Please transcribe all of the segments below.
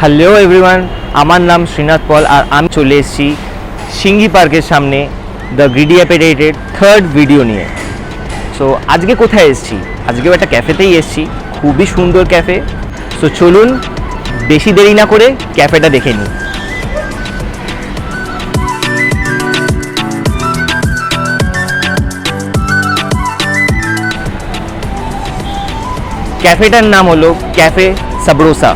Hello everyone, আমার নাম শ্রীনাথ পল আর আমি চলে এসেছি সিঙ্গি পার্কের সামনে দ্য গ্রিডি অ্যাপেটাইটের থার্ড ভিডিও নিয়ে। সো আজকে কোথায় এসেছি? আজকেও একটা ক্যাফেতেই এসেছি, খুবই সুন্দর ক্যাফে। সো চলুন বেশি দেরি না করে ক্যাফেটা দেখে নিই। ক্যাফেটার নাম হলো ক্যাফে সাবরোসা।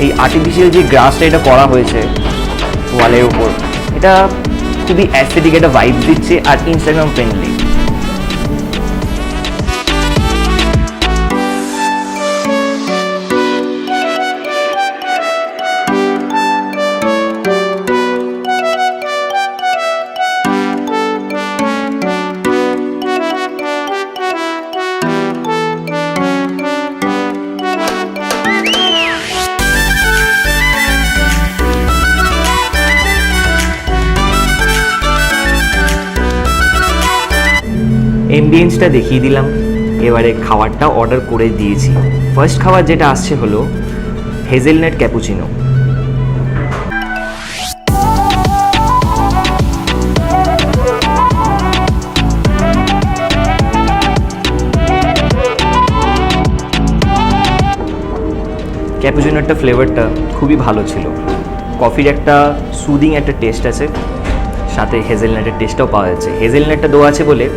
এই আর্টিফিশিয়াল যে গ্রাসটা এটা করা হয়েছে ওয়ালের উপর, এটা খুবই অ্যাস্থেটিক একটা ভাইব দিচ্ছে আর ইনস্টাগ্রাম ফ্রেন্ডলি। এমবিয়েন্সটা দেখিয়ে দিলাম, এবারে খাবারটা অর্ডার করে দিয়েছি। ফার্স্ট খাবার যেটা আসছে হলো হেজেলনাট ক্যাপুচিনো। ক্যাপুচিনোটা ফ্লেভারটা খুবই ভালো ছিল। কফির একটা সুদিং একটা টেস্ট আছে, সাথে হেজেলনাটের টেস্টটাও পাওয়া যাচ্ছে। হেজেলনাটটা দেওয়া আছে বলে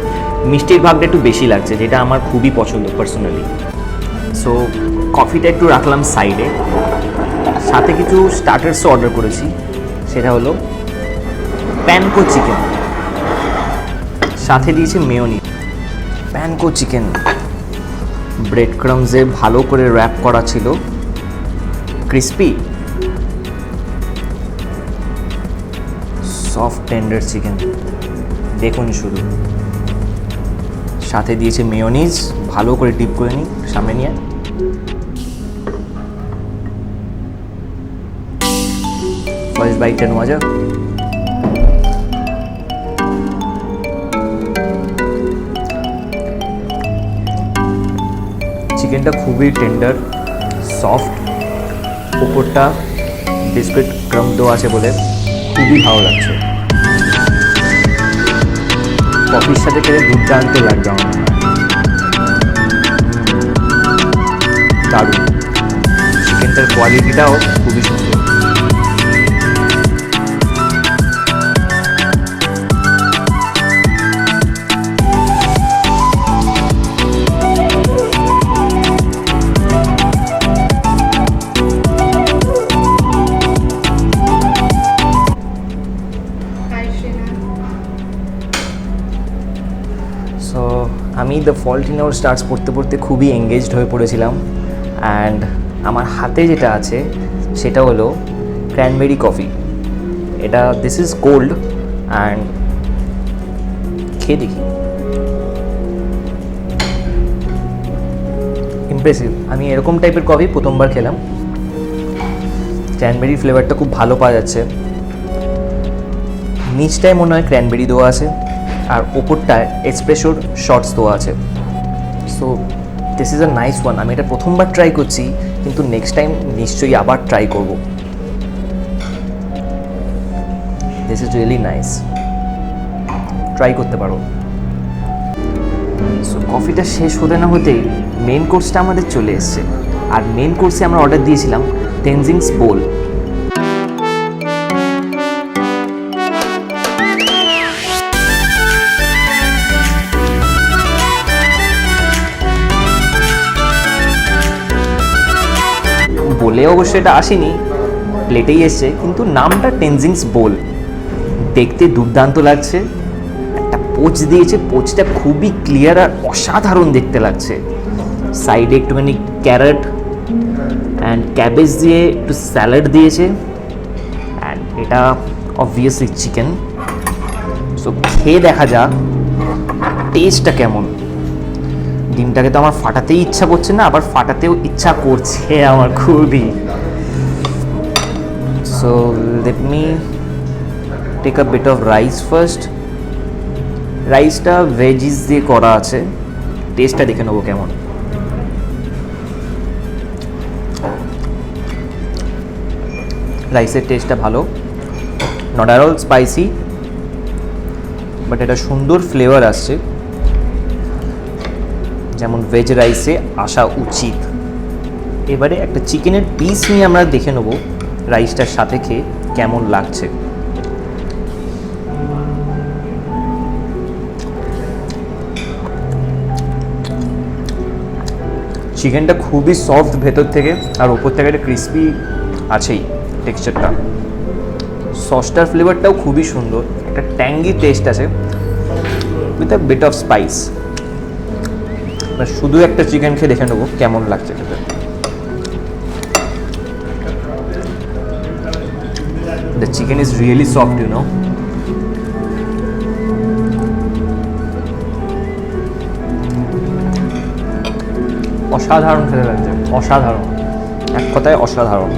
মিষ্টির ভাগটা একটু বেশি লাগছে, যেটা আমার খুবই পছন্দ পার্সোনালি। সো কফিটা একটু রাখলাম সাইডে, সাথে কিছু স্টার্টার্সও অর্ডার করেছি। সেটা হলো প্যানকো চিকেন, সাথে দিয়েছে মেয়োনিজ। প্যানকো চিকেন ব্রেড ক্রামসে ভালো করে র্যাপ করা ছিল, ক্রিস্পি সফট টেন্ডার চিকেন। দেখুন শুধু, সাথে দিয়েছে মেয়োনিজ, ভালো করে ডিপ করে নিই। সামনে নিয়ে ফার্স্ট বাইটটা নেওয়া যাক। চিকেনটা খুবই টেন্ডার সফট, উপরটা বিস্কুট ক্রাম দেওয়া আছে বলে খুবই ভালো লাগছে। কফির সাথে খেলে দুর্দান্ত লাগবে আমার। দারুণ, চিকেনটার কোয়ালিটিটাও খুবই সুন্দর। সো আমি the fault in our stars পড়তে পড়তে খুবই এঙ্গেজড হয়ে পড়েছিলাম। অ্যান্ড আমার হাতে যেটা আছে সেটা হলো ক্র্যানবেরি কফি। এটা দিস ইজ কোল্ড অ্যান্ড খেয়ে দেখি। ইমপ্রেসিভ, আমি এরকম টাইপের কফি প্রথমবার খেলাম। ক্র্যানবেরি ফ্লেভারটা খুব ভালো পাওয়া যাচ্ছে। নিচটায় মনে হয় ক্র্যানবেরি দেওয়া আছে আর ওপরটায় এসপ্রেসোর শর্টস দেওয়া আছে। So this is a nice one. আমি এটা প্রথমবার ট্রাই করছি, কিন্তু নেক্সট টাইম নিশ্চয়ই আবার ট্রাই করব। This is really nice, try করতে পারো। সো কফিটা শেষ হতে না হতেই মেন কোর্সটা আমাদের চলে এসছে। আর মেন কোর্সে আমরা অর্ডার দিয়েছিলাম টেনজিংস বোল। বলে অবশ্য এটা আসেনি, প্লেটেই এসছে, কিন্তু নামটা টেনজিংস বোল। দেখতে দুর্দান্ত লাগছে, একটা পোচ দিয়েছে, পোচটা খুবই ক্লিয়ার আর অসাধারণ দেখতে লাগছে। সাইডে একটুখানি ক্যারট অ্যান্ড ক্যাবেজ দিয়ে একটু স্যালাড দিয়েছে, অ্যান্ড এটা অবভিয়াসলি চিকেন। সো খেয়ে দেখা যাক টেস্টটা কেমন। ডিমটাকে তো আমার ফাটাতেই ইচ্ছা করছে না, আবার ফাটাতেও ইচ্ছা করছে আমার খুবই। So let me take a bit of rice first. রাইসটা ভেজিস দিয়ে করা আছে, টেস্টটা দেখে নেবো কেমন। রাইসের টেস্টটা ভালো, not at all spicy, but এটা সুন্দর ফ্লেভার আসছে, যেমন ভেজ রাইসে আসা উচিত। এবারে একটা চিকেনের পিস নিয়ে আমরা দেখে নেবো রাইসটার সাথে খেয়ে কেমন লাগছে। চিকেনটা খুবই সফট ভেতর থেকে, আর ওপর থেকে একটা ক্রিসপি আছেই টেক্সচারটা। সসটার ফ্লেভারটাও খুবই সুন্দর, একটা ট্যাঙ্গি টেস্ট আছে with a bit of spice. শুধু একটা চিকেন খেয়ে দেখে নেবো কেমন লাগছে খেতে। The chicken is really soft, you know. অসাধারণ খেতে লাগছে, অসাধারণ, এক কথায় অসাধারণ।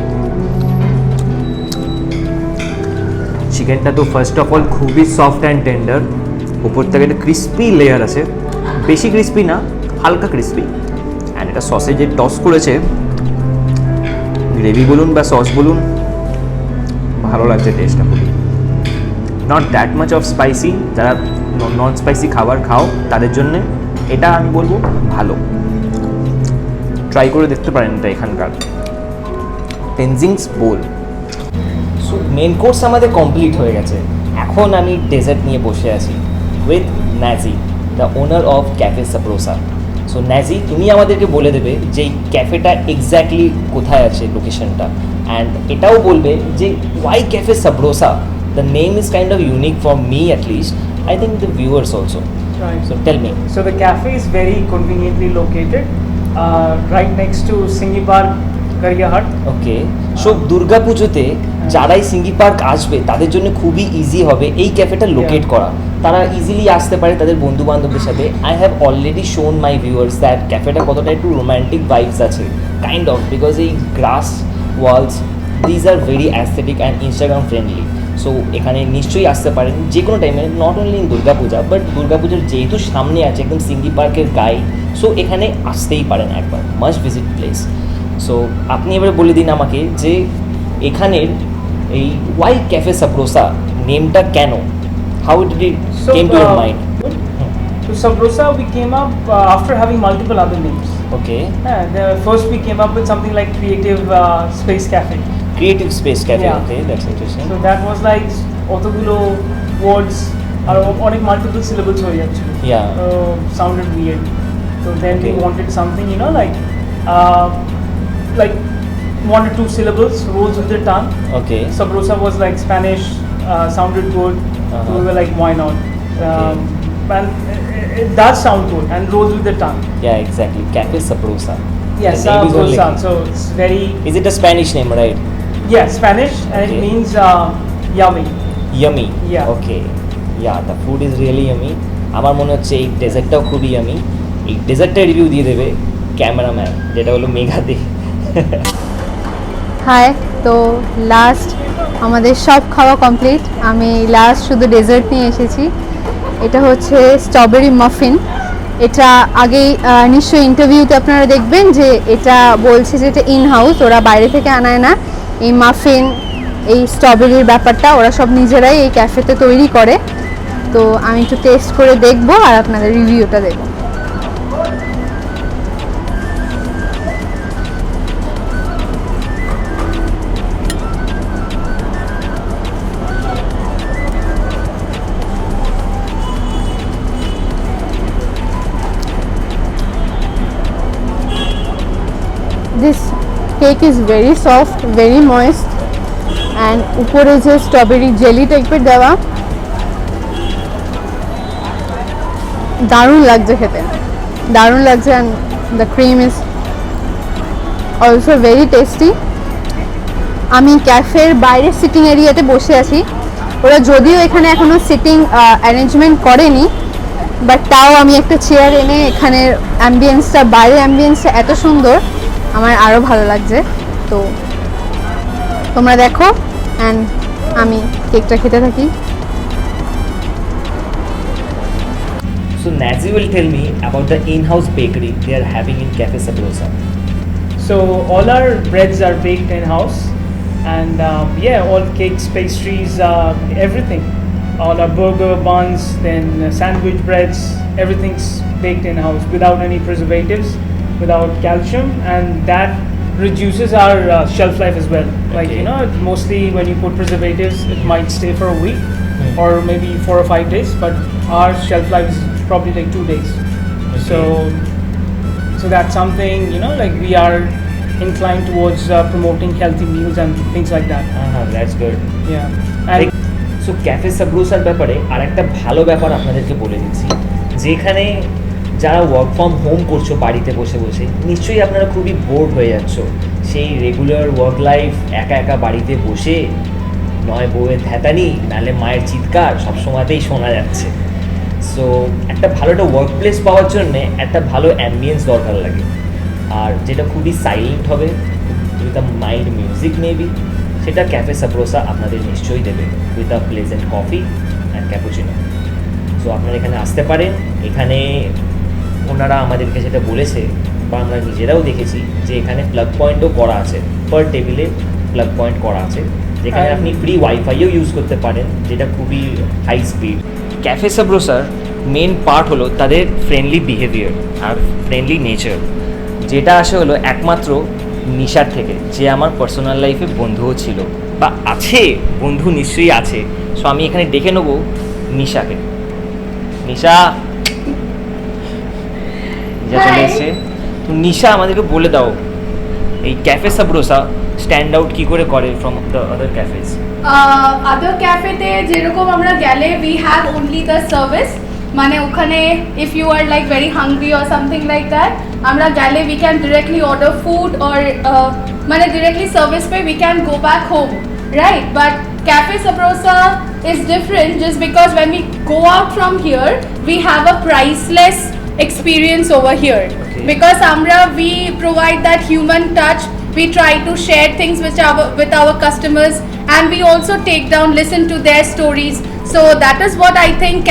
চিকেনটা তো ফার্স্ট অফ অল খুবই সফট অ্যান্ড টেন্ডার, উপর থেকে একটা ক্রিস্পি লেয়ার আছে, বেশি ক্রিস্পি না, হালকা ক্রিস্পি। অ্যান্ড এটা সসে যে টস করেছে, গ্রেভি বলুন বা সস বলুন, ভালো লাগছে টেস্টটা খুবই। Not that much of spicy, যারা নন স্পাইসি খাবার খাও তাদের জন্যে এটা আমি বলবো ভালো, ট্রাই করে দেখতে পারেন এটা এখানকার। Tenzing's bowl. So main course আমাদের কমপ্লিট হয়ে গেছে, এখন আমি ডেজার্ট নিয়ে বসে আছি with Naji, the owner of cafe Sabrosa. So Naji, তুমি আমাদেরকে বলে দেবে যে এই ক্যাফেটা এক্স্যাক্টলি কোথায় আছে, লোকেশনটা, অ্যান্ড এটাও বলবে যে why cafe Sabrosa. The name is kind of unique for me at least, I think the viewers also. Right. So tell me. So the cafe is very conveniently located, right next to Singhi Park, Gariyahat. Okay, so Durga পুজোতে যারাই সিঙ্গি park আসবে তাদের জন্য খুবই easy হবে এই ক্যাফেটা locate করা। তারা ইজিলি আসতে পারে তাদের বন্ধু বান্ধবদের সাথে। আই হ্যাভ অলরেডি শোন মাই ভিউয়ার্স দ্যাট ক্যাফেটা কতটা একটু রোম্যান্টিক ভাইবস আছে, কাইন্ড অফ, বিকজ এই grass walls, these are very aesthetic and Instagram friendly. So এখানে নিশ্চয়ই আসতে পারেন যে কোনো টাইমে, not only in Durga Puja, but দুর্গাপূজার যেহেতু সামনে আছে একদম সিঙ্গি পার্কের গায়ে, সো এখানে আসতেই পারেন একবার, মাস্ট ভিজিট প্লেস। সো আপনি এবারে বলে দিন আমাকে যে এখানের এই ওয়াই ক্যাফে সাব্রোসা নেমটা কেন, how did it came to your mind? So Sabrosa we came up after having multiple other names. Okay, First we came up with something like Creative Space Cafe. Creative space cafe, Yeah. Okay, that's interesting. So that was like অতগুলো words আর অনেক multiple syllables হয়ে যাচ্ছিল। Yeah. Sounded weird. So then we Okay. wanted something, you know, like 1 or 2 syllables, rolls with the tongue. Okay, Sabrosa was like Spanish, sounded good. So we were like, why not? And it does sound good and rolls with the tongue. yeah, exactly, cafe Sabrosa. Yes, The name is only- Sabrosa. So it's very, Is it a Spanish name, right? yeah, Spanish, and Okay. it means yummy. Yummy. Yeah. Okay. Yeah, the food is really yummy. আমার মনে হচ্ছে এই ডেজার্টটাও খুবই yummy. এই ডেজার্টটা review দিয়ে দেবে cameraman, যেটা হলো মেঘাদি। হাই, তো লাস্ট আমাদের সব খাওয়া কমপ্লিট, আমি লাস্ট শুধু ডেজার্ট নিয়ে এসেছি। এটা হচ্ছে স্ট্রবেরি মাফিন। এটা আগেই নিশ্চয়ই ইন্টারভিউতে আপনারা দেখবেন যে এটা বলছে যে এটা ইন হাউস, ওরা বাইরে থেকে আনায় না। এই মাফিন, এই স্ট্রবেরির ব্যাপারটা ওরা সব নিজেরাই এই ক্যাফেতে তৈরি করে। তো আমি একটু টেস্ট করে দেখবো আর আপনাদের রিভিউটা দেবো। This cake is very soft, very moist, and উপরে যে স্ট্রবেরি জেলি টাইপের দেওয়া, দারুণ লাগছে খেতে, দারুণ লাগছে। And the cream is also very tasty. আমি ক্যাফের বাইরের সিটিং এরিয়াতে বসে আছি। ওরা যদিও এখানে এখনও সিটিং অ্যারেঞ্জমেন্ট করেনি, বাট তাও আমি একটা চেয়ার এনে এখানের অ্যাম্বিয়েন্সটা, বাইরের অ্যাম্বিয়েন্সটা এত সুন্দর, আমার আরও ভালো লাগছে। তো তোমরা দেখো অ্যান্ড আমি কেকটা খেতে থাকি। So Nazi will tell me about the in-house bakery they are having in Cafe Sabrosa. So all our breads are baked in house, and yeah, all cakes, pastries, everything. All our burger buns, then sandwich breads, everything's baked in house without any preservatives, without calcium, and that reduces our shelf life as well. Like Okay. you know, mostly when you put preservatives, it might stay for a week or maybe 4 or 5 days, but our shelf life is probably like 2 days. So that's something, you know, like we are inclined towards promoting healthy meals and things like that. That's good. Yeah. And so cafe সাব্রোসার ব্যাপারে আর একটা ভালো ব্যাপার আপনাদেরকে বলে দিচ্ছি, যেখানে যারা ওয়ার্ক ফ্রম হোম করছো বাড়িতে বসে বসে, নিশ্চয়ই আপনারা খুবই বোর্ড হয়ে যাচ্ছ। সেই রেগুলার ওয়ার্ক লাইফ, একা একা বাড়িতে বসে, নয় বউয়ের ধ্যাতানি, নাহলে মায়ের চিৎকার সবসময়তেই শোনা যাচ্ছে। সো একটা ভালো একটা ওয়ার্ক প্লেস পাওয়ার জন্যে একটা ভালো অ্যাম্বিয়েন্স দরকার লাগে, আর যেটা খুবই সাইলেন্ট হবে, with a mild music maybe, সেটা ক্যাফে সাব্রোসা আপনাদের নিশ্চয়ই দেবে, with a pleasant coffee and cappuccino. So আপনারা এখানে আসতে পারেন। এখানে ওনারা আমাদেরকে যেটা বলেছে, বা আমরা নিজেরাও দেখেছি, যে এখানে প্লাগ পয়েন্টও করা আছে, পার টেবিলে প্লাগ পয়েন্ট করা আছে, যেখানে আপনি ফ্রি ওয়াইফাইও ইউজ করতে পারেন, যেটা খুবই হাই স্পিড। ক্যাফে সাব্রোসার মেন পার্ট হলো তাদের ফ্রেন্ডলি বিহেভিয়ার আর ফ্রেন্ডলি নেচার, যেটা আসে হলো একমাত্র নিশার থেকে, যে আমার পার্সোনাল লাইফে বন্ধুও ছিল বা আছে, বন্ধু নিশ্চয়ই আছে। সো আমি এখানে ডেকে নেবো নিশাকে। নিশা চলে এসছে। তো নিশা আমাদেরকে বলে দাও, এই ক্যাফে সাব্রোসা স্ট্যান্ড আউট কী করে ফ্রম দ্য আদার ক্যাফেজ? আদার ক্যাফেতে যেরকম আমরা গেলে we have only the service, মানে ওখানে if you are like very hungry or something like that, আমরা গেলে we can directly order food or মানে ডিরেক্টলি সার্ভিস পে we can go back home, right? But Cafe Sabrosa is different just because when we go out from here, we have a priceless experience over here. Okay. Because we provide that human touch. We try to share things with our customers, and we also listen to their stories. So that is what I think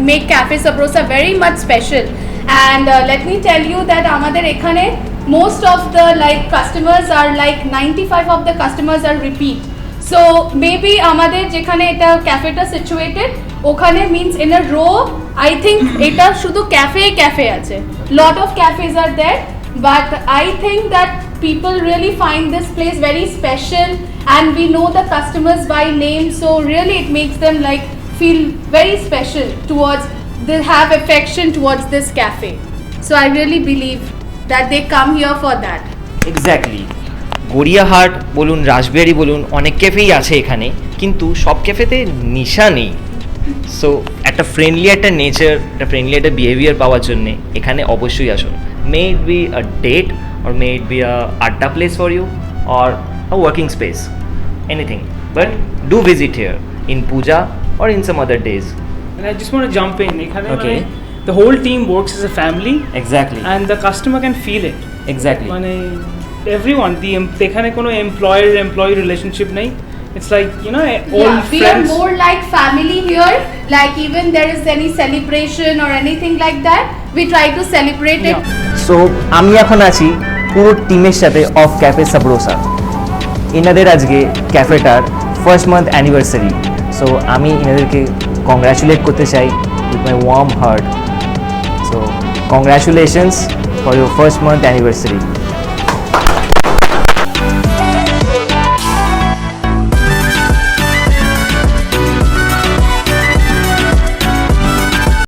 make Cafe Sabrosa very much special. And let me tell you that amader ekhane most of the customers are 95 of the customers are repeat. So maybe আমাদের যেখানে এটা ক্যাফেটা সিচুয়েটেড, ওখানে means in a row, I think এটা শুধু cafe আছে, lot of cafes are there, but I think that people really find this place very special, and we know the customers by name, so really it makes them feel very special towards, they have affection towards this cafe. So I really believe that they come here for that. Exactly. Gariahat বলুন, রাসবিহারি বলুন, অনেক ক্যাফেই আছে এখানে, কিন্তু সব ক্যাফেতে নিশা নেই। So একটা ফ্রেন্ডলি একটা নেচার, একটা ফ্রেন্ডলি একটা বিহেভিয়ার পাওয়ার জন্যে এখানে অবশ্যই আসুন। May it be a date, or may it be a adda place for you, or a working space, anything, but do visit here in puja or in some other days. And I just want to jump in. Okay. The whole team works as a family, Exactly. and the customer can feel it. Exactly. Everyone, এখানে কোনো employer relationship নেই. It's like, you know, all Yeah, we friends. are more like family here. Like even there is any celebration or anything like that, we try to celebrate it. Yeah. So আমি এখন আছি পুরো টিমের সাথে of cafe Sabrosa. এনাদের আজকে ক্যাফেটার first month anniversary. So আমি এনাদেরকে কংগ্রাচুলেট করতে চাই with my warm heart. So congratulations for your first month anniversary.